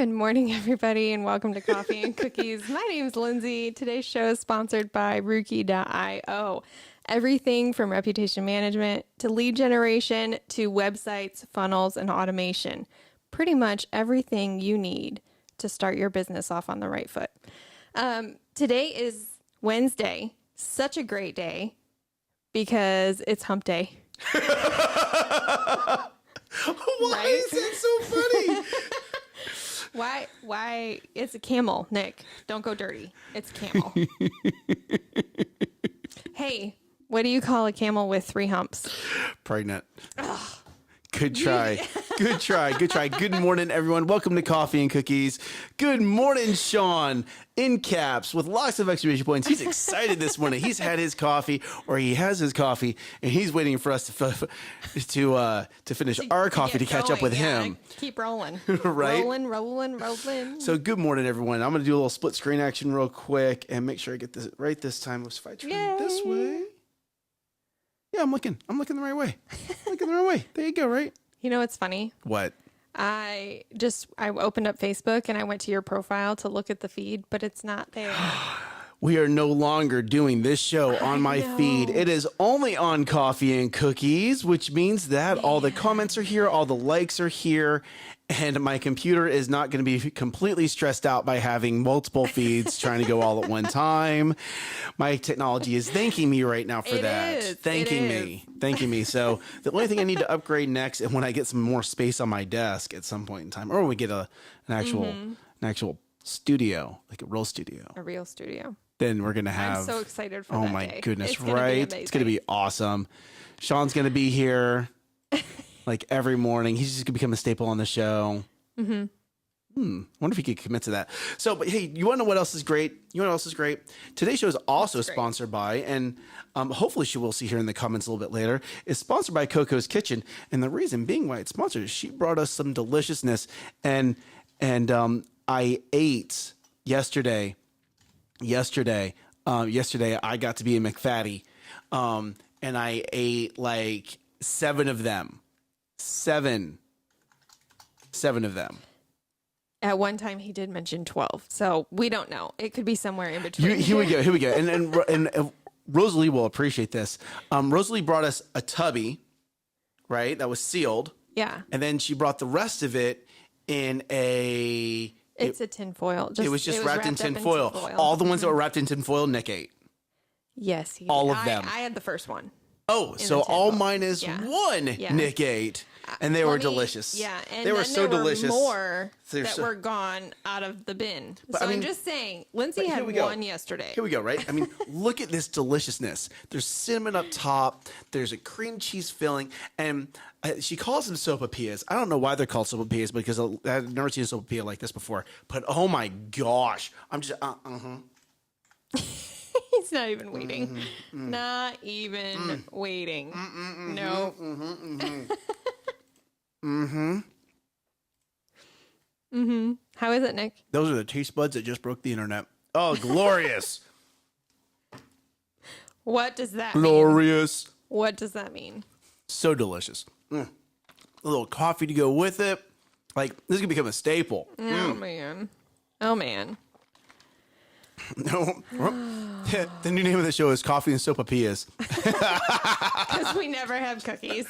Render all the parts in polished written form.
Good morning, everybody, and welcome to Coffee and Cookies. My name's Lindsay. Today's show is sponsored by Rookie.io. Everything from reputation management to lead generation to websites, funnels, and automation. Pretty much everything you need to start your business off on the right foot. Today is Wednesday. Such a great day because it's hump day. Why is that so funny? Why? It's a camel, Nick. Don't go dirty. It's a camel. Hey, what do you call a camel with 3 humps? Pregnant. Ugh. Good try. Good try. Good try. Good morning, everyone. Welcome to Coffee and Cookies. Good morning, Sean. In caps with lots of exclamation points. He's excited this morning. He's had his coffee, or he has his coffee, and he's waiting for us to finish our coffee to catch up with him. Keep rolling. Right? Rolling. So good morning, everyone. I'm going to do a little split screen action real quick and make sure I get this right this time. If I turn this way. Yeah, I'm looking the right way. Looking the right way. There you go, right? You know what's funny? What? I opened up Facebook and I went to your profile to look at the feed, but it's not there. We are no longer doing this show on my feed. It is only on Coffee and Cookies, which means that all the comments are here, all the likes are here, and my computer is not going to be completely stressed out by having multiple feeds trying to go all at one time. My technology is thanking me right now for that. Thanking me. So the only thing I need to upgrade next, and when I get some more space on my desk at some point in time, or when we get an actual studio, like a real studio. A real studio. Then we're going to have... I'm so excited for that day. Oh my goodness, it's right? It's going to be awesome. Sean's going to be here like every morning. He's just going to become a staple on the show. I wonder if he could commit to that. So, but hey, you want to know what else is great? Today's show is also sponsored by, and hopefully she will see here in the comments a little bit later, is sponsored by Cocos Kitchen. And the reason being why it's sponsored is she brought us some deliciousness. And I ate yesterday, I got to be a McFatty, and I ate like 7 of them. 7 of them. At one time, he did mention 12, so we don't know. It could be somewhere in between. Here we go. And Rosalie will appreciate this. Rosalie brought us a tubby, right? That was sealed. Yeah. And then she brought the rest of it in a... It's a tin foil. It was wrapped in tin foil. All the ones that were wrapped in tin foil, Nick ate. Yes, he all did. of them. I had the first one. Oh, so all mine is one Nick ate, and they were delicious. Yeah, and they were so delicious. More that were gone out of the bin. So I'm just saying, Lindsay had one yesterday. Here we go, right? I mean, look at this deliciousness. There's cinnamon up top. There's a cream cheese filling, and she calls them Sopapillas. I don't know why they're called Sopapillas because I've never seen a Sopapilla like this before. But oh my gosh, I'm just He's not even waiting. Not even waiting. No. How is it, Nick? Those are the taste buds that just broke the internet. Oh, glorious. What does that mean? Glorious. What does that mean? So delicious. A little coffee to go with it. Like, this is going to become a staple. Oh, man. Oh, man. No. The new name of the show is Coffee and Sopapillas. Because we never have cookies.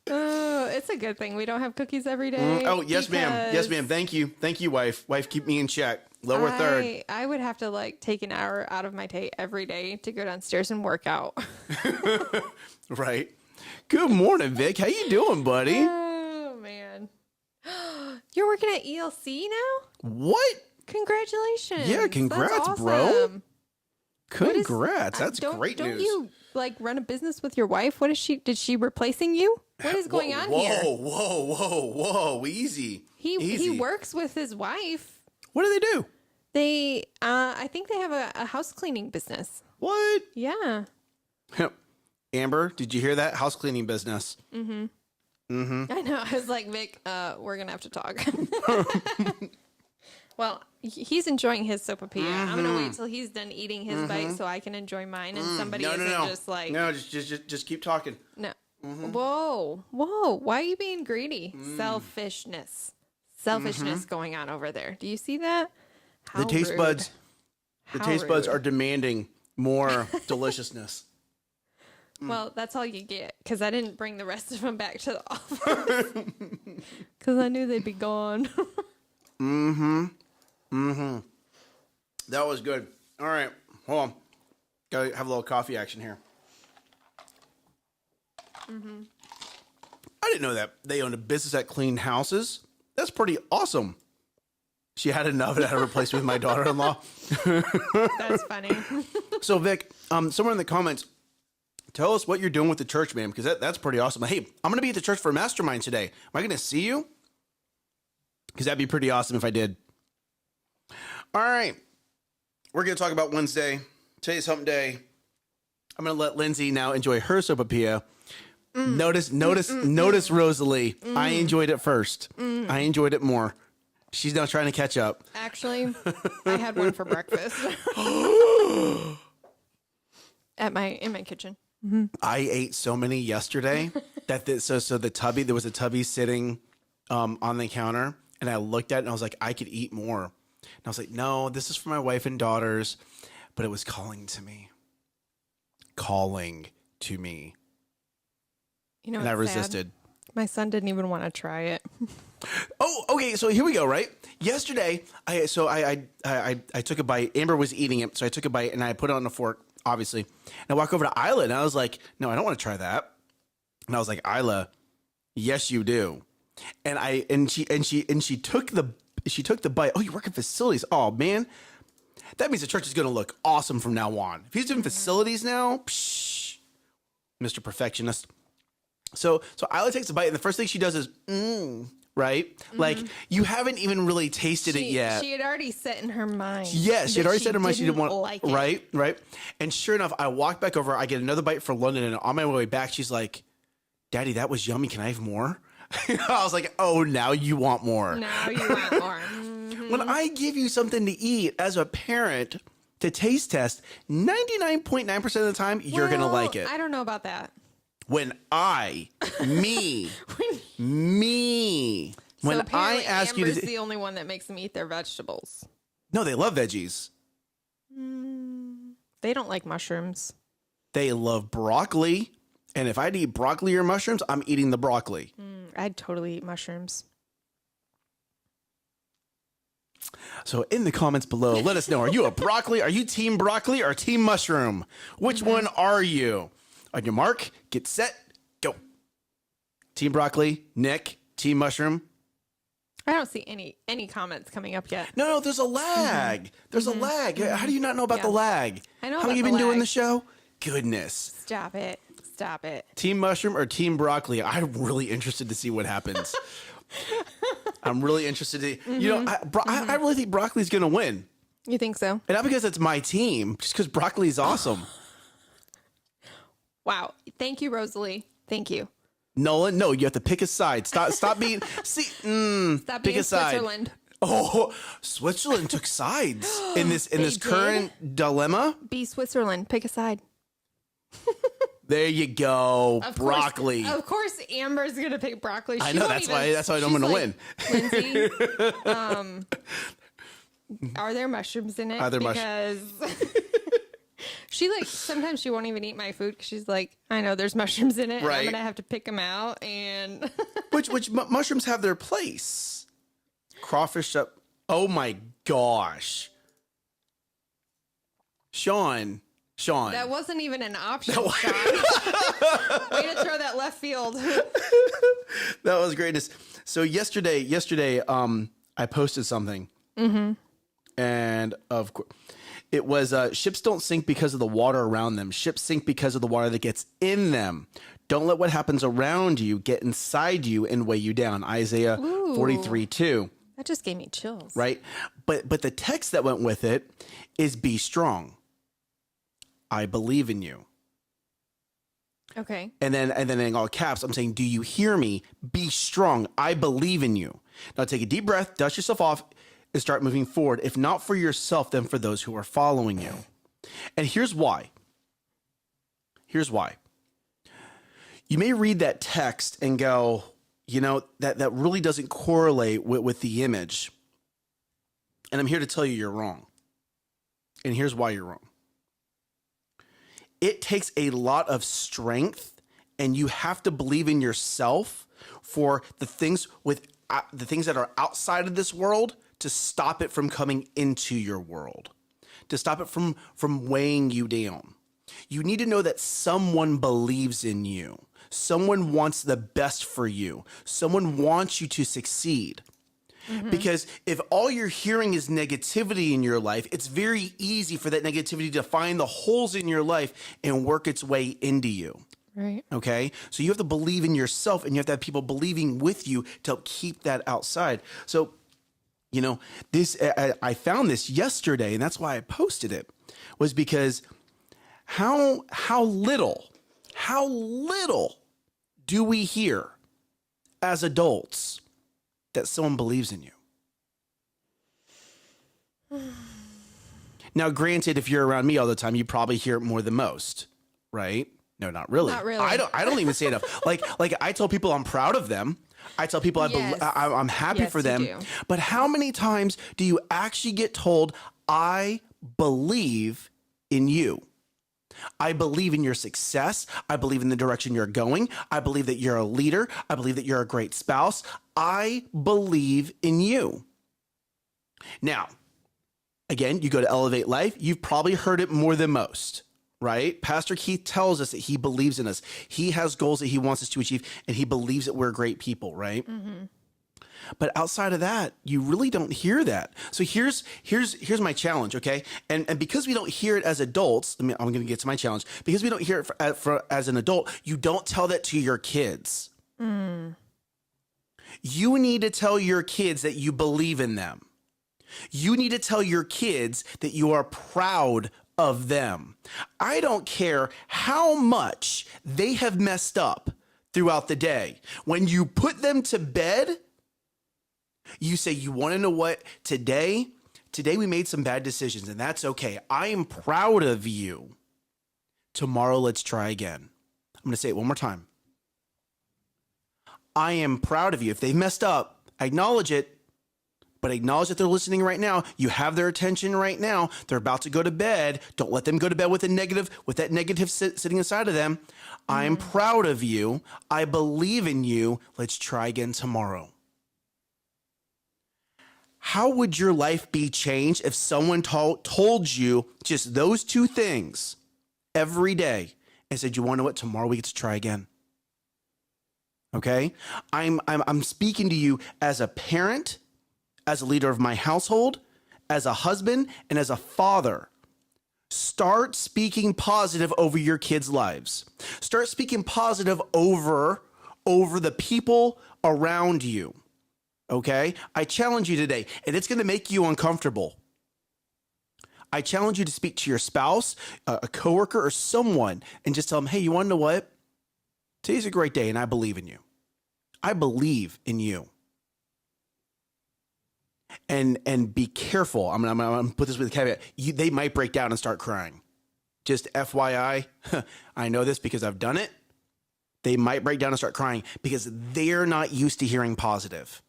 It's a good thing we don't have cookies every day. Oh, yes, ma'am. Yes, ma'am. Thank you. Thank you, wife. Wife, keep me in check. Lower third. I would have to take an hour out of my day every day to go downstairs and work out. Right. Good morning, Vic. How you doing, buddy? Oh, man. You're working at ELC now? What? Congratulations. Yeah, congrats, That's awesome. Bro. Congrats. That's great news. Don't you run a business with your wife? What is she? Did she replacing you? What is going on here? Whoa. Easy. He works with his wife. What do? I think they have a house cleaning business. What? Yeah. Amber, did you hear that? House cleaning business. I know. I was like, Vic, we're going to have to talk. Well, he's enjoying his sopapilla. I'm going to wait till he's done eating his bite so I can enjoy mine. And somebody isn't just like... No, just keep talking. No. Whoa. Why are you being greedy? Selfishness going on over there. Do you see that? How The taste rude. buds. The How taste buds rude. are demanding more deliciousness. Well, that's all you get because I didn't bring the rest of them back to the office because I knew they'd be gone. That was good. All right, hold on. Gotta have a little coffee action here. I didn't know that they owned a business that cleaned houses. That's pretty awesome. She had an oven at her place with my daughter-in-law. That's funny. So Vic, somewhere in the comments, tell us what you're doing with the church, man, because that's pretty awesome. Hey, I'm going to be at the church for a mastermind today. Am I going to see you? Because that'd be pretty awesome if I did. All right. We're going to talk about Wednesday. Today's hump day. I'm going to let Lindsay now enjoy her sopapilla. Notice, Rosalie. I enjoyed it first. I enjoyed it more. She's now trying to catch up. Actually, I had one for breakfast in my kitchen. I ate so many yesterday that there was a tubby sitting on the counter, and I looked at it and I was like, I could eat more. And I was like, no, this is for my wife and daughters, but it was calling to me. You know, And I what's sad? resisted. My son didn't even want to try it. Oh, okay. So here we go. Right. Yesterday, I took a bite. Amber was eating it, so I took a bite and I put it on the fork, obviously. And I walk over to Isla and I was like, no, I don't want to try that. And I was like, Isla, yes, you do. And she took the bite. Oh, you work in facilities. Oh man, that means the church is going to look awesome from now on. If he's doing facilities now, psh, Mr. Perfectionist. So Isla takes a bite, and the first thing she does is, right? Like, you haven't even really tasted it yet. She had already set in her mind. Yes, she had already said in her mind she didn't want like it. Right. And sure enough, I walk back over, I get another bite for London, and on my way back, she's like, Daddy, that was yummy. Can I have more? I was like, oh, now you want more. Now you want more. When I give you something to eat as a parent to taste test, 99.9% of the time, you're going to like it. I don't know about that. When I ask you Amber's to, the only one that makes them eat their vegetables. no, they love veggies. They don't like mushrooms. They love broccoli. And if I'd eat broccoli or mushrooms, I'm eating the broccoli. I'd totally eat mushrooms. So in the comments below, let us know. Are you a broccoli? Are you team broccoli or team mushroom? Which one are you? On your mark, get set, go. Team broccoli, Nick, team mushroom. I don't see any comments coming up yet. No, there's a lag. There's a lag. How do you not know about the lag? I know How long about you the been doing lag. the show? Goodness. Stop it. Team mushroom or team broccoli? I'm really interested to see what happens. I'm really interested to, I really think broccoli's going to win. You think so? And not because it's my team, just because broccoli is awesome. Wow. Thank you, Rosalie. Thank you. Nolan, no, you have to pick a side. Stop being, Stop pick being a side. Switzerland. Oh, Switzerland took sides in this did? current dilemma. Be Switzerland. Pick a side. There you go. Of Broccoli. Of course, Amber's going to pick broccoli. I know, that's why I know I'm going to win. Lindsay, are there mushrooms in it? Are there because sometimes she won't even eat my food because she's like, I know there's mushrooms in it. Right. And I'm going to have to pick them out. And which mushrooms have their place? Crawfish up. Oh my gosh. Sean. that wasn't even an option, Sean. Way to throw that left field. That was greatness. So yesterday, I posted something, and of course, it was ships don't sink because of the water around them. Ships sink because of the water that gets in them. Don't let what happens around you get inside you and weigh you down. Isaiah 43:2. That just gave me chills. Right, but the text that went with it is be strong. I believe in you. Okay. And then in all caps, I'm saying, do you hear me? Be strong. I believe in you. Now take a deep breath, dust yourself off, and start moving forward. If not for yourself, then for those who are following you. And here's why. You may read that text and go, that really doesn't correlate with the image. And I'm here to tell you you're wrong. And here's why you're wrong. It takes a lot of strength, and you have to believe in yourself for the things that are outside of this world to stop it from coming into your world, to stop it from weighing you down. You need to know that someone believes in you. Someone wants the best for you. Someone wants you to succeed. Mm-hmm. Because if all you're hearing is negativity in your life, it's very easy for that negativity to find the holes in your life and work its way into you. Right. Okay. So you have to believe in yourself, and you have to have people believing with you to help keep that outside. So, I found this yesterday, and that's why I posted it, was because how little do we hear as adults that someone believes in you? Now, granted, if you're around me all the time, you probably hear it more than most, right? No, not really. Not really. I don't even say enough. Like I tell people I'm proud of them. I tell people I'm happy for them. You do. But how many times do you actually get told, I believe in you? I believe in your success. I believe in the direction you're going. I believe that you're a leader. I believe that you're a great spouse. I believe in you. Now, again, you go to Elevate Life. You've probably heard it more than most, right? Pastor Keith tells us that he believes in us. He has goals that he wants us to achieve, and he believes that we're great people, right? Mm-hmm. But outside of that, you really don't hear that. So here's my challenge, okay? And because we don't hear it as adults, I'm going to get to my challenge. Because we don't hear it as an adult, you don't tell that to your kids. Mm. You need to tell your kids that you believe in them. You need to tell your kids that you are proud of them. I don't care how much they have messed up throughout the day. When you put them to bed, you say, you want to know what? Today we made some bad decisions, and that's okay. I am proud of you. Tomorrow, let's try again. I'm going to say it one more time. I am proud of you. If they messed up, acknowledge it, but acknowledge that they're listening right now. You have their attention right now. They're about to go to bed. Don't let them go to bed with that negative sitting inside of them. I am proud of you. I believe in you. Let's try again tomorrow. How would your life be changed if someone told you just those two things every day and said, you want to know what? Tomorrow we get to try again. Okay? I'm speaking to you as a parent, as a leader of my household, as a husband, and as a father. Start speaking positive over your kids' lives. Start speaking positive over the people around you. Okay? I challenge you today, and it's going to make you uncomfortable. I challenge you to speak to your spouse, a coworker, or someone, and just tell them, hey, you want to know what? Today's a great day, and I believe in you. I believe in you. And be careful. I'm gonna put this with a caveat. They might break down and start crying. Just FYI, I know this because I've done it. They might break down and start crying because they're not used to hearing positive.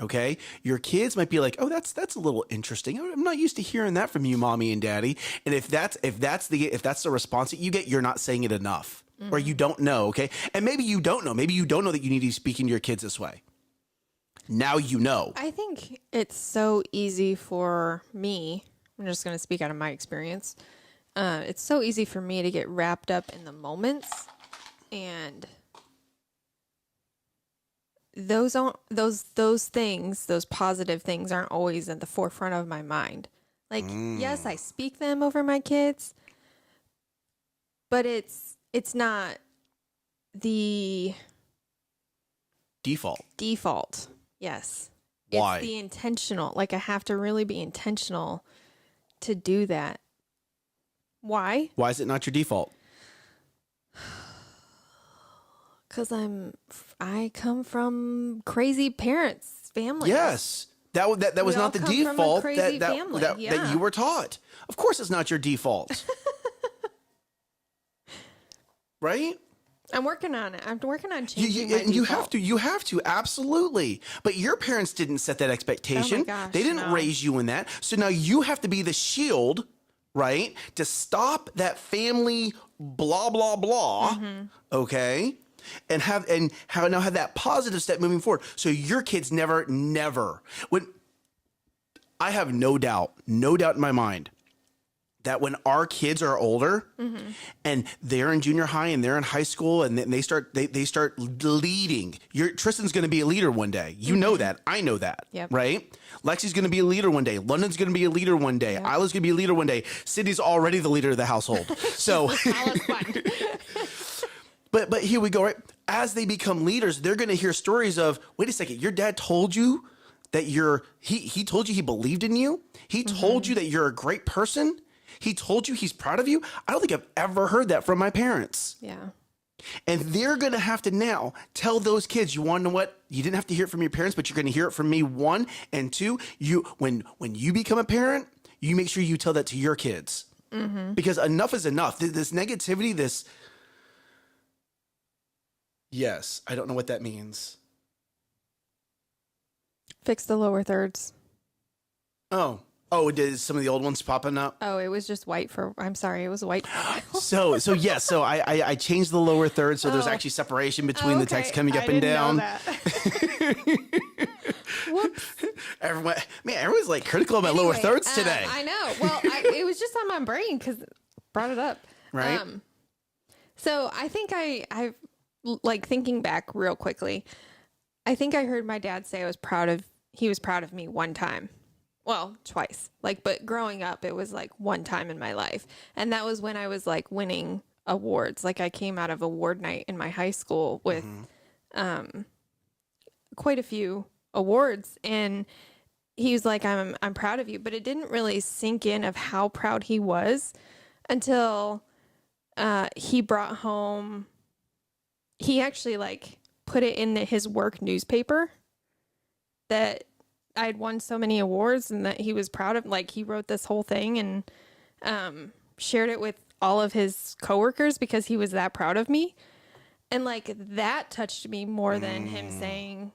Okay, your kids might be like, "Oh, that's a little interesting. I'm not used to hearing that from you, mommy and daddy." And if that's the response that you get, you're not saying it enough, or you don't know. Okay, and maybe you don't know. Maybe you don't know that you need to be speaking to your kids this way. Now you know. I think it's so easy for me. I'm just going to speak out of my experience. It's so easy for me to get wrapped up in the moments, and those things, those positive things aren't always at the forefront of my mind. Like, yes, I speak them over my kids, but it's not the default. Yes. Why? It's the intentional. Like, I have to really be intentional to do that. Why? Why is it not your default? Because I come from crazy parents, families. Yes. That was not the default that you were taught. Of course it's not your default. Right? I'm working on it. I'm working on You, changing you, my and you default. have to, absolutely. But your parents didn't set that expectation. Oh my gosh, they didn't no. raise you in that. So now you have to be the shield, right? To stop that family blah, blah, blah. Okay. And have that positive step moving forward. So your kids never, when I have no doubt in my mind that when our kids are older and they're in junior high and they're in high school and they start leading, Tristan's going to be a leader one day. You know that. I know that. Yep. Right? Lexi's going to be a leader one day. London's going to be a leader one day. Isla's going to be a leader one day. Sydney's already the leader of the household. So, but here we go. Right? As they become leaders, they're going to hear stories of, wait a second, your dad told you that he told you he believed in you. He told you that you're a great person. He told you he's proud of you. I don't think I've ever heard that from my parents. Yeah. And they're going to have to now tell those kids, you want to know what? You didn't have to hear it from your parents, but you're going to hear it from me, 1. And 2, when you become a parent, you make sure you tell that to your kids. Because enough is enough. This negativity, yes, I don't know what that means. Fix the lower thirds. Oh, did some of the old ones popping up? Oh, it was just white I'm sorry, it was white for a while. So I changed the lower third, so there's actually separation between the text coming up and down. Whoops. Everyone's like critical of my lower thirds today. I know. Well, it was just on my brain because brought it up. Right. So I think I like thinking back real quickly. I think I heard my dad say he was proud of me one time. Well, twice. But growing up, it was like one time in my life. And that was when I was like winning awards. Like I came out of award night in my high school with quite a few awards. And he was like, I'm proud of you. But it didn't really sink in of how proud he was until he brought home, he actually like put it in his work newspaper that I had won so many awards and that he was proud of. Like he wrote this whole thing and shared it with all of his coworkers because he was that proud of me. And like that touched me more than him saying,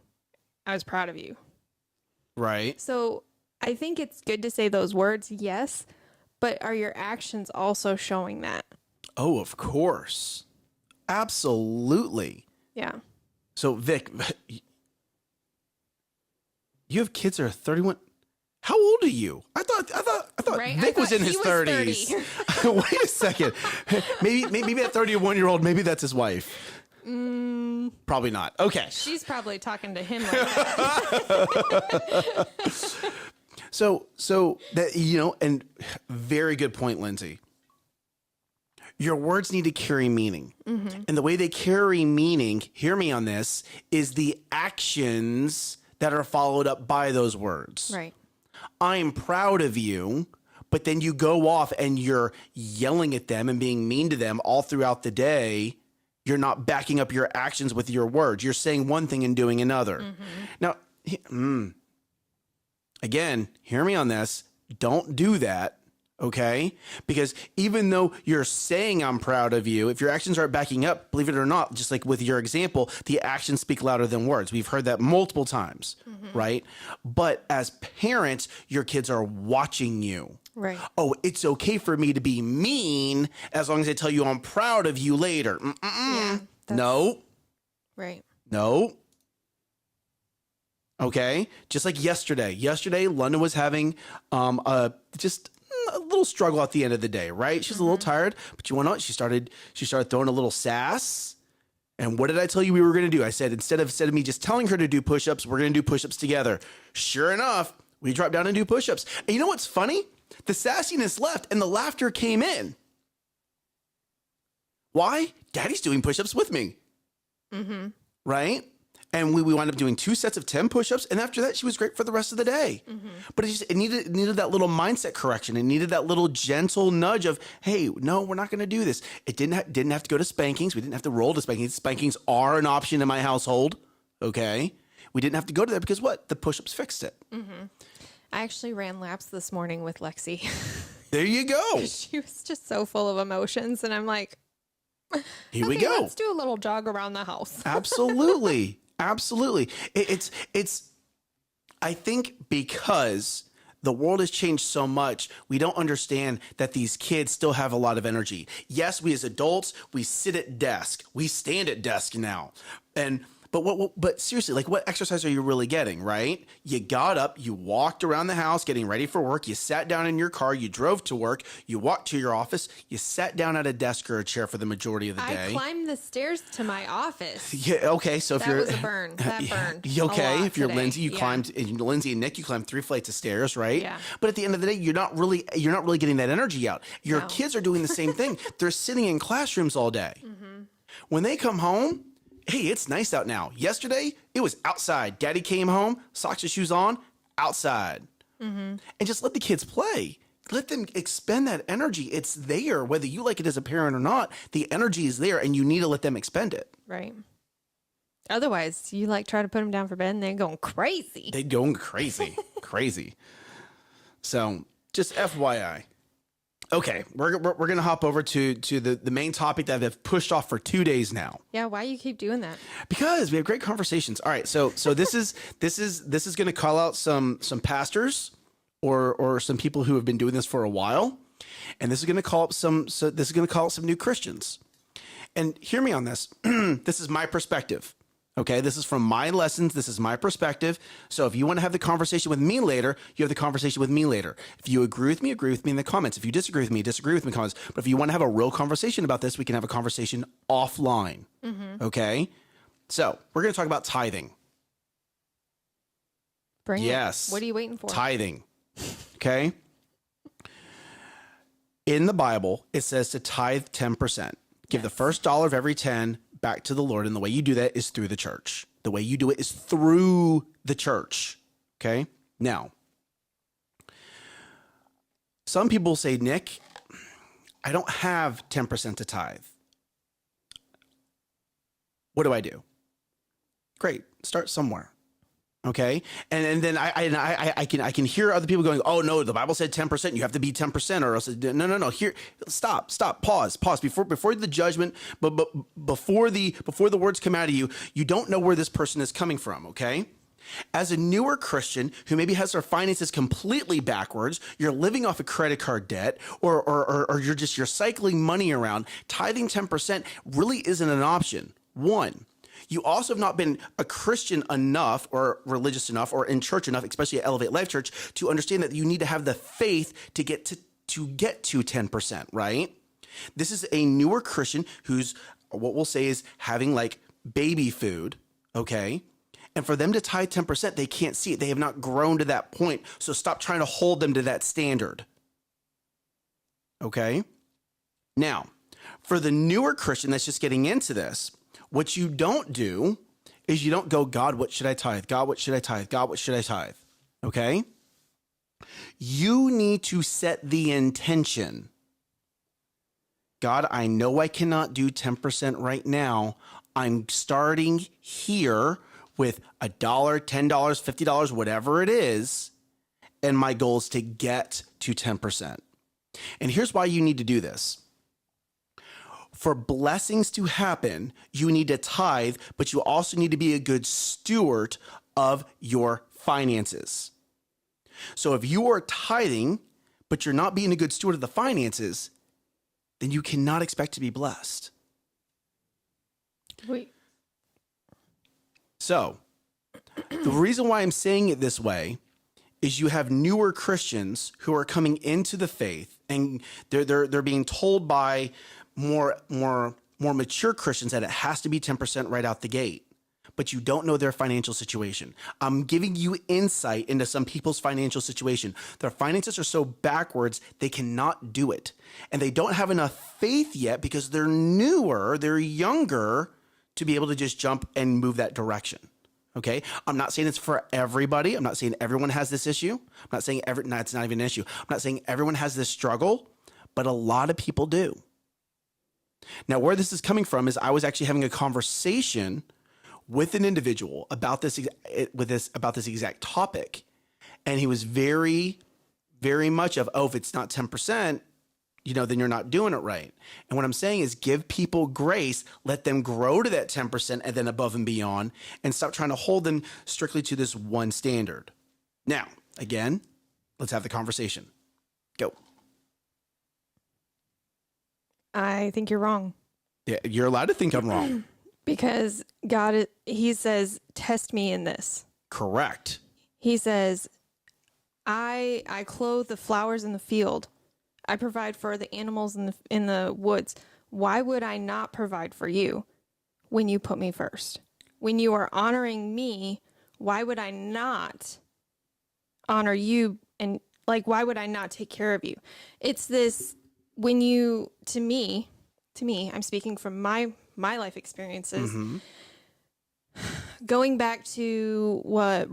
I was proud of you. Right. So I think it's good to say those words, yes, but are your actions also showing that? Oh, of course. Absolutely. Yeah. So Vic, you have kids that are 31. How old are you? I thought Right? Vic was in his 30s. Wait a second. Maybe that 31-year-old, maybe that's his wife. Probably not. Okay. She's probably talking to him like that. So that, and very good point, Lindsay. Your words need to carry meaning. And the way they carry meaning, hear me on this, is the actions that are followed up by those words. Right. I'm proud of you, but then you go off and you're yelling at them and being mean to them all throughout the day. You're not backing up your actions with your words. You're saying one thing and doing another. Now, again, hear me on this. Don't do that. Okay? Because even though you're saying I'm proud of you, if your actions aren't backing up, believe it or not, just like with your example, the actions speak louder than words. We've heard that multiple times, right? But as parents, your kids are watching you. Right. Oh, it's okay for me to be mean as long as I tell you I'm proud of you later. Yeah, no. Right. No. Okay? Just like yesterday. Yesterday, London was having just a little struggle at the end of the day, right? She's a little tired, but you want to know what? She started throwing a little sass. And what did I tell you we were going to do? I said, instead of me just telling her to do push-ups, we're going to do push-ups together. Sure enough, we dropped down and do push-ups. And you know what's funny? The sassiness left and the laughter came in. Why? Daddy's doing push-ups with me. Right? And we wound up doing 2 sets of 10 push-ups. And after that, she was great for the rest of the day. But it needed that little mindset correction. It needed that little gentle nudge of, hey, no, we're not going to do this. It didn't have to go to spankings. We didn't have to roll to spankings. Spankings are an option in my household. Okay? We didn't have to go to that because what? The push-ups fixed it. I actually ran laps this morning with Lexi. There you go. She was just so full of emotions. And I'm like, Here we go. Let's do a little jog around the house. Absolutely. Absolutely. It's, I think because the world has changed so much, we don't understand that these kids still have a lot of energy. Yes, we as adults, we sit at desk. We stand at desk now. But seriously, like what exercise are you really getting, right? You got up, you walked around the house getting ready for work, you sat down in your car, you drove to work, you walked to your office, you sat down at a desk or a chair for the majority of the day. I climbed the stairs to my office. Yeah, okay, so if That you're... was a burn. That burned You okay, a lot if you're today. Lindsay, you Yeah. climbed, and Lindsay and Nick, you climbed 3 flights of stairs, right? Yeah. But at the end of the day, you're not really getting that energy out. Your No. kids are doing the same thing. They're sitting in classrooms all day. Mm-hmm. When they come home, hey, it's nice out now. Yesterday, it was outside. Daddy came home, socks and shoes on, outside. Mm-hmm. And just let the kids play. Let them expend that energy. It's there, whether you like it as a parent or not. The energy is there, and you need to let them expend it. Right. Otherwise, you like try to put them down for bed and they're going crazy. They're going crazy, crazy. So just FYI. Okay, we're gonna hop over to the main topic that I've pushed off for 2 days now. Yeah, why you keep doing that? Because we have great conversations. All right, so this is going to call out some pastors or some people who have been doing this for a while, and this is going to call up some new Christians. And hear me on this. This is my perspective. Okay, this is from my lessons. This is my perspective. So if you want to have the conversation with me later, you have the conversation with me later. If you agree with me in the comments. If you disagree with me in the comments. But if you want to have a real conversation about this, we can have a conversation offline. Mm-hmm. Okay, so we're going to talk about tithing. Bring Yes. it. What are you waiting for? Tithing. Okay. In the Bible, it says to tithe 10%. Give the first dollar of every 10 back to the Lord. And the way you do that is through the church. The way you do it is through the church. Okay. Now, some people say, Nick, I don't have 10% to tithe. What do I do? Great. Start somewhere. Okay. And then I can hear other people going, oh no, the Bible said 10%. You have to be 10% or else. No. Here, stop, pause before the judgment, but before the words come out of you, you don't know where this person is coming from. Okay. As a newer Christian who maybe has their finances completely backwards, you're living off a credit card debt, or you're cycling money around, tithing 10% really isn't an option. One, you also have not been a Christian enough or religious enough or in church enough, especially at Elevate Life Church, to understand that you need to have the faith to get to 10%, right? This is a newer Christian who's, what we'll say is having like baby food, okay? And for them to tithe 10%, they can't see it. They have not grown to that point. So stop trying to hold them to that standard. Okay? Now, for the newer Christian that's just getting into this, what you don't do is you don't go, God, what should I tithe? God, what should I tithe? God, what should I tithe? Okay? You need to set the intention. God, I know I cannot do 10% right now. I'm starting here with $1, $10, $50, whatever it is. And my goal is to get to 10%. And here's why you need to do this. For blessings to happen, you need to tithe, but you also need to be a good steward of your finances. So if you are tithing, but you're not being a good steward of the finances, then you cannot expect to be blessed. Wait. So the reason why I'm saying it this way is you have newer Christians who are coming into the faith, and they're being told by more mature Christians that it has to be 10% right out the gate, but you don't know their financial situation. I'm giving you insight into some people's financial situation. Their finances are so backwards, they cannot do it. And they don't have enough faith yet because they're newer, they're younger to be able to just jump and move that direction. Okay. I'm not saying it's for everybody. I'm not saying everyone has this issue. I'm not saying it's not even an issue. I'm not saying everyone has this struggle, but a lot of people do. Now, where this is coming from is I was actually having a conversation with an individual about this exact topic, and he was very, very much of, oh, if it's not 10%, then you're not doing it right. And what I'm saying is give people grace, let them grow to that 10% and then above and beyond, and stop trying to hold them strictly to this one standard. Now, again, let's have the conversation. Go. I think you're wrong. Yeah, you're allowed to think I'm wrong. Because God, he says, test me in this. Correct. He says, I clothe the flowers in the field. I provide for the animals in the woods. Why would I not provide for you when you put me first? When you are honoring me, why would I not honor you? And like, why would I not take care of you? It's this, when you, to me, I'm speaking from my life experiences, going back to what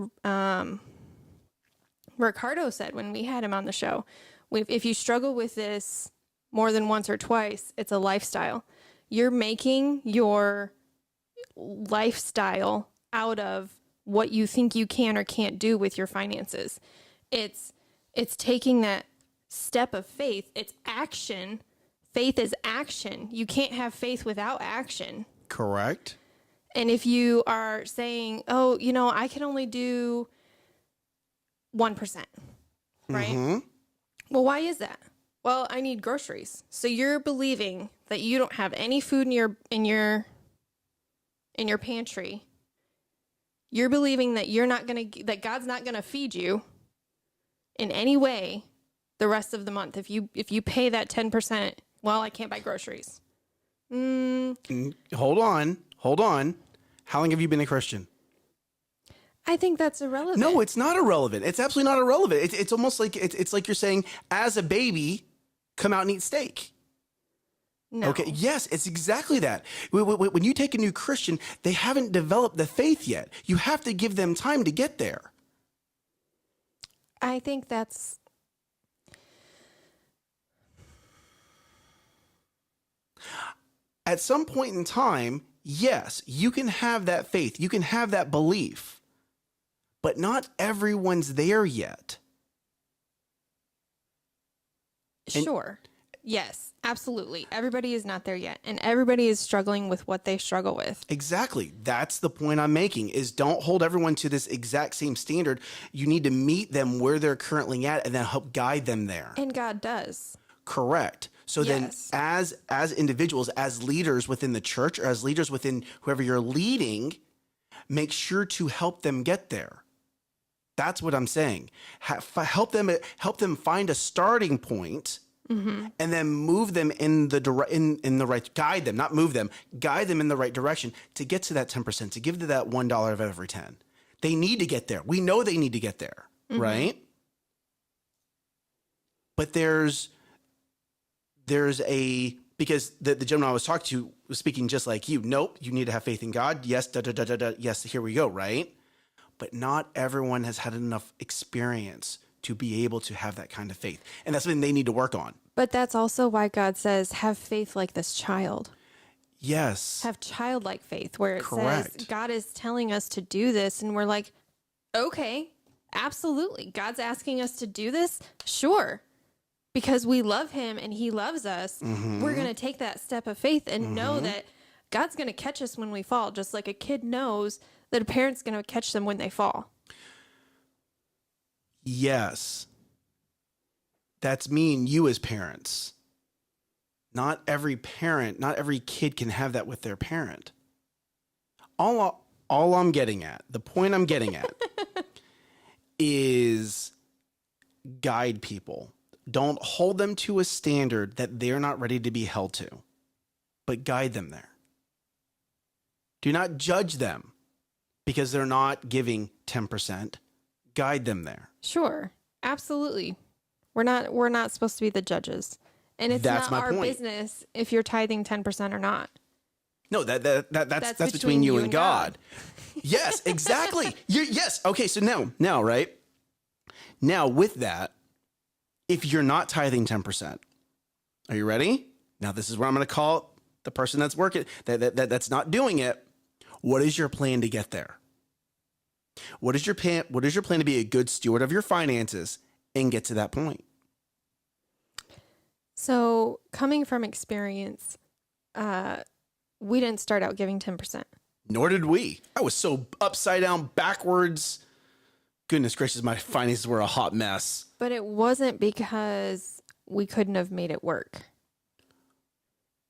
Ricardo said when we had him on the show. If you struggle with this more than once or twice, it's a lifestyle. You're making your lifestyle out of what you think you can or can't do with your finances. It's taking that step of faith. It's action. Faith is action. You can't have faith without action. Correct. And if you are saying, oh, I can only do 1%, right? Well, why is that? Well, I need groceries. So you're believing that you don't have any food in your pantry. You're believing that that God's not gonna feed you in any way the rest of the month if you pay that 10%. Well, I can't buy groceries. Hold on. How long have you been a Christian? I think that's irrelevant. No, it's not irrelevant. It's absolutely not irrelevant. It's almost like it's like you're saying, as a baby, come out and eat steak. No. Okay. Yes, it's exactly that. When you take a new Christian, they haven't developed the faith yet. You have to give them time to get there. I think that's... At some point in time, yes, you can have that faith. You can have that belief. But not everyone's there yet. Sure. Yes, absolutely. Everybody is not there yet. And everybody is struggling with what they struggle with. Exactly. That's the point I'm making, is don't hold everyone to this exact same standard. You need to meet them where they're currently at and then help guide them there. And God does. Correct. So Yes. then as individuals, as leaders within the church, or as leaders within whoever you're leading, make sure to help them get there. That's what I'm saying. Help them find a starting point, and then move them in the right, guide them, not move them, guide them in the right direction to get to that 10%, to give to that $1 of every 10. They need to get there. We know they need to get there, right? But there's because the gentleman I was talking to was speaking just like you. Nope, you need to have faith in God. Yes, yes, here we go, right? But not everyone has had enough experience to be able to have that kind of faith. And that's something they need to work on. But that's also why God says, have faith like this child. Yes. Have childlike faith, where it Correct. says God is telling us to do this. And we're like, okay, absolutely. God's asking us to do this. Sure. Because we love him and he loves us. We're going to take that step of faith and know that God's going to catch us when we fall, just like a kid knows that a parent's going to catch them when they fall. Yes. That's me and you as parents. Not every parent, not every kid can have that with their parent. All I'm getting at, the point I'm getting at is guide people. Don't hold them to a standard that they're not ready to be held to, but guide them there. Do not judge them because they're not giving 10%. Guide them there. Sure. Absolutely. We're not supposed to be the judges. And it's That's not my our point. business if you're tithing 10% or not. No, that's between you and God. Yes, exactly. Yes. Okay. So now, right now with that, if you're not tithing 10%, are you ready? Now, this is where I'm going to call the person that's working, that's not doing it. What is your plan to get there? What is your plan to be a good steward of your finances and get to that point? So coming from experience, we didn't start out giving 10%. Nor did we. I was so upside down, backwards. Goodness gracious, my finances were a hot mess. But it wasn't because we couldn't have made it work.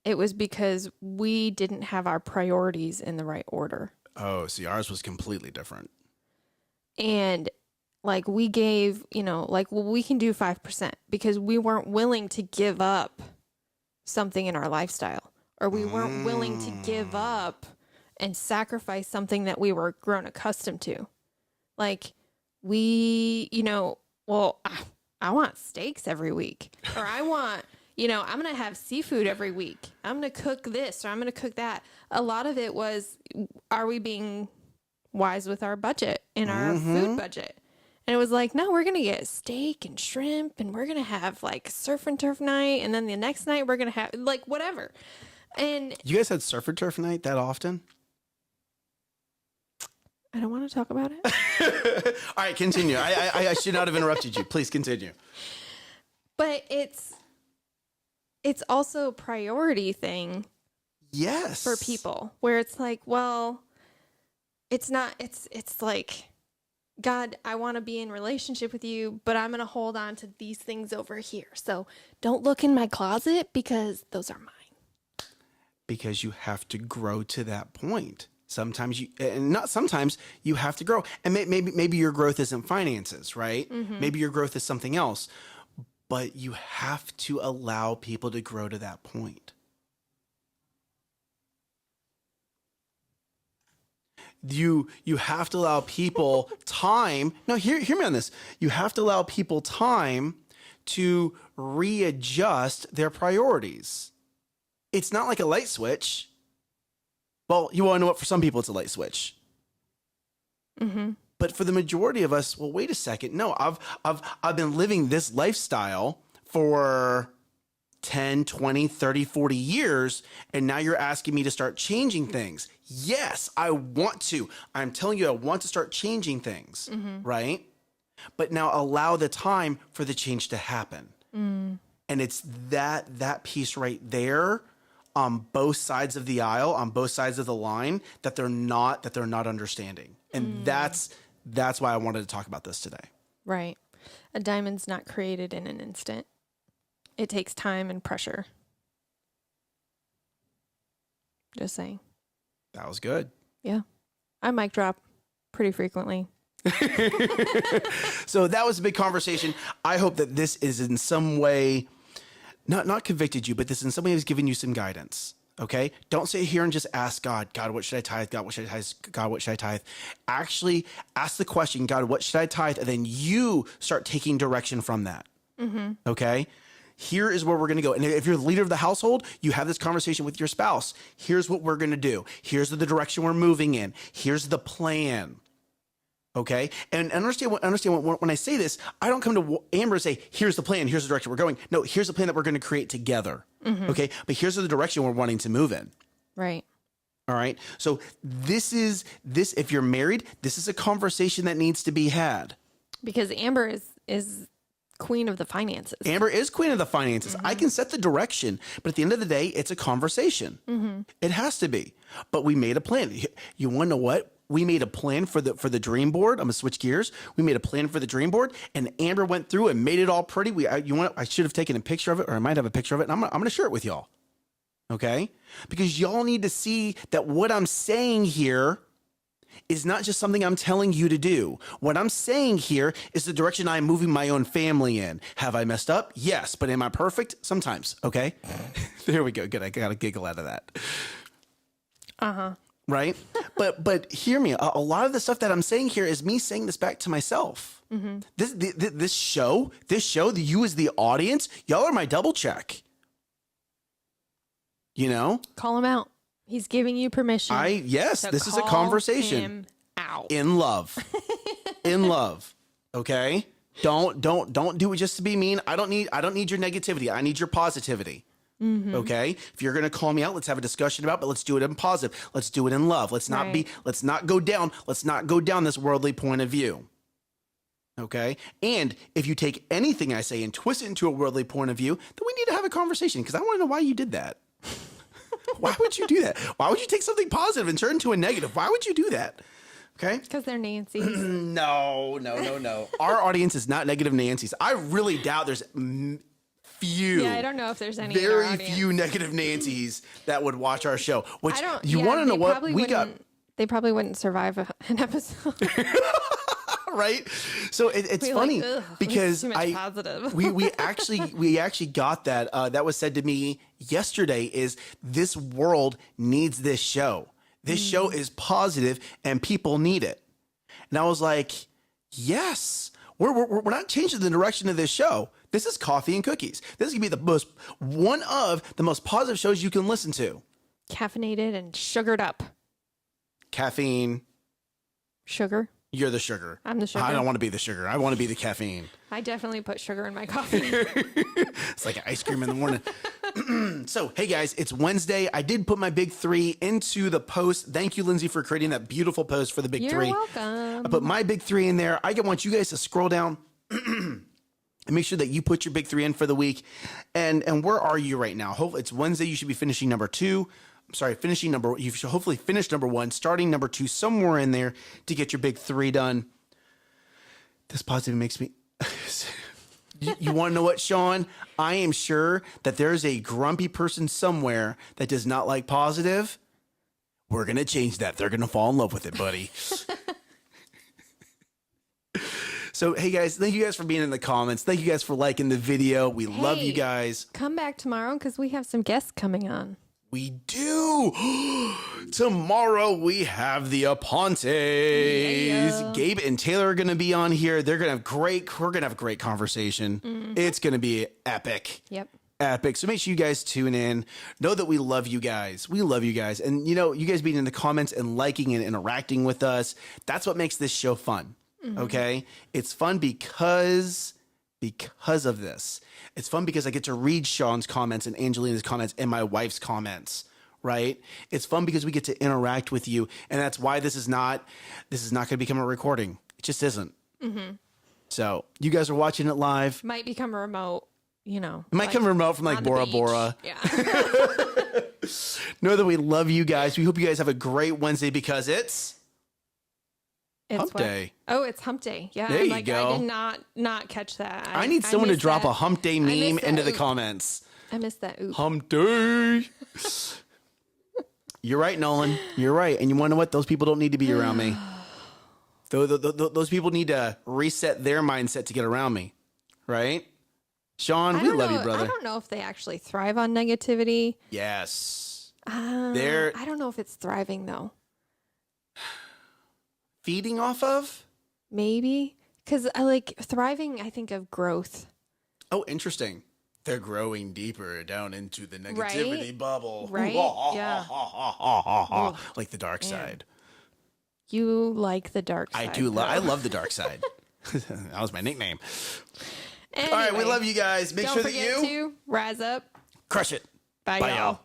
It was because we didn't have our priorities in the right order. Oh, see, ours was completely different. And like we gave, well, we can do 5% because we weren't willing to give up something in our lifestyle, or we weren't willing to give up and sacrifice something that we were grown accustomed to. Like we, well, I want steaks every week, or I want, I'm going to have seafood every week. I'm going to cook this, or I'm going to cook that. A lot of it was, are we being wise with our budget and our food budget? And it was like, no, we're going to get steak and shrimp, and we're going to have like surf and turf night. And then the next night we're going to have like whatever. And you guys had surf and turf night that often? I don't want to talk about it. All right, continue. I should not have interrupted you. Please continue. But it's also a priority thing. Yes. For people where it's like, well, it's not, it's like, God, I want to be in relationship with you, but I'm going to hold on to these things over here. So don't look in my closet because those are mine. Because you have to grow to that point. Sometimes you have to grow. And maybe your growth isn't finances, right? Mm-hmm. Maybe your growth is something else, but you have to allow people to grow to that point. You have to allow people time. No, hear me on this. You have to allow people time to readjust their priorities. It's not like a light switch. Well, you want to know what? For some people, it's a light switch. Mm-hmm. But for the majority of us, well, wait a second. No, I've been living this lifestyle for 10, 20, 30, 40 years, and now you're asking me to start changing things. Yes, I want to. I'm telling you, I want to start changing things, right? But now allow the time for the change to happen. Mm. And it's that piece right there on both sides of the aisle, on both sides of the line, that they're not understanding. And that's why I wanted to talk about this today. Right. A diamond's not created in an instant. It takes time and pressure. Just saying. That was good. Yeah. I mic drop pretty frequently. So that was a big conversation. I hope that this is in some way, not convicted you, but this in some way has given you some guidance. Okay? Don't sit here and just ask God, what should I tithe? God, what should I tithe? God, what should I tithe? Actually ask the question, God, what should I tithe? And then you start taking direction from that. Mm-hmm. Okay? Here is where we're going to go. And if you're the leader of the household, you have this conversation with your spouse. Here's what we're going to do. Here's the direction we're moving in. Here's the plan. Okay? And understand when I say this, I don't come to Amber and say, here's the plan. Here's the direction we're going. No, here's the plan that we're going to create together. Mm-hmm. Okay? But here's the direction we're wanting to move in. Right. All right? So if you're married, this is a conversation that needs to be had. Because Amber is queen of the finances. Amber is queen of the finances. Mm-hmm. I can set the direction, but at the end of the day, it's a conversation. Mm-hmm. It has to be. But we made a plan. You want to know what? We made a plan for the dream board. I'm gonna switch gears. We made a plan for the dream board, and Amber went through and made it all pretty. I should have taken a picture of it, or I might have a picture of it, and I'm gonna share it with y'all. Okay? Because y'all need to see that what I'm saying here is not just something I'm telling you to do. What I'm saying here is the direction I'm moving my own family in. Have I messed up? Yes. But am I perfect? Sometimes. Okay. There we go. Good. I got a giggle out of that. Uh-huh. Right? But hear me. A lot of the stuff that I'm saying here is me saying this back to myself. Mm-hmm. This show, you as the audience, y'all are my double check. You know? Call him out. He's giving you permission. Yes, this is a conversation. Him out. In love. In love. Okay? Don't do it just to be mean. I don't need your negativity. I need your positivity. Mm-hmm. Okay? If you're going to call me out, let's have a discussion about it, but let's do it in positive. Let's do it in love. Let's not go down this worldly point of view. Okay. And if you take anything I say and twist it into a worldly point of view, then we need to have a conversation because I want to know why you did that. Why would you do that? Why would you take something positive and turn it into a negative? Why would you do that? Okay. Because they're Nancy's. No. Our audience is not negative Nancy's. I really doubt there's few. Yeah, I don't know if there's any. Very few negative Nancy's that would watch our show. Which you want to know what we got? They probably wouldn't survive an episode. Right? So it's funny because we actually got that. That was said to me yesterday. Is this world needs this show? This show is positive and people need it. And I was like, yes, we're not changing the direction of this show. This is Coffee and Cookies. This is gonna be one of the most positive shows you can listen to. Caffeinated and sugared up. Caffeine. Sugar. You're the sugar. I'm the sugar. I don't want to be the sugar. I want to be the caffeine. I definitely put sugar in my coffee. It's like ice cream in the morning. So, hey guys, it's Wednesday. I did put my big 3 into the post. Thank you, Lindsay, for creating that beautiful post for the big 3. You're welcome. I put my big 3 in there. I want you guys to scroll down and make sure that you put your big 3 in for the week. And where are you right now? Hopefully, it's Wednesday. You should be finishing number 2. You should hopefully finish number 1, starting number 2, somewhere in there to get your big 3 done. This positive makes me. You want to know what, Sean? I am sure that there's a grumpy person somewhere that does not like positive. We're going to change that. They're going to fall in love with it, buddy. So, hey guys, thank you guys for being in the comments. Thank you guys for liking the video. We love you guys. Come back tomorrow because we have some guests coming on. We do. Tomorrow we have the Apontes. Yeah. Gabe and Taylor are going to be on here. We're going to have a great conversation. Mm-hmm. It's going to be epic. Yep. Epic. So make sure you guys tune in. Know that we love you guys. We love you guys. And you guys being in the comments and liking and interacting with us, that's what makes this show fun. Mm-hmm. Okay? It's fun because of this. It's fun because I get to read Sean's comments and Angelina's comments and my wife's comments, right? It's fun because we get to interact with you. And that's why this is not going to become a recording. It just isn't. Mm-hmm. So you guys are watching it live. Might become a remote, It might come remote from like Bora Bora. Yeah. Know that we love you guys. We hope you guys have a great Wednesday because it's Hump Day. Oh, it's Hump Day. Yeah. There you go. I did not catch that. I need someone to drop a Hump Day meme into the comments. I missed that. Oop. Hump Day. You're right, Nolan. You're right. And you want to know what? Those people don't need to be around me. Those people need to reset their mindset to get around me. Right? Sean, we love you, brother. I don't know if they actually thrive on negativity. Yes. I don't know if it's thriving, though. Feeding off of? Maybe. Because I like thriving, I think of growth. Oh, interesting. They're growing deeper down into the negativity bubble. Right? Yeah. Like the dark side. You like the dark side. I do. I love the dark side. That was my nickname. Anyway, all right, we love you guys. Make sure that don't forget to rise up. Crush it. Bye y'all.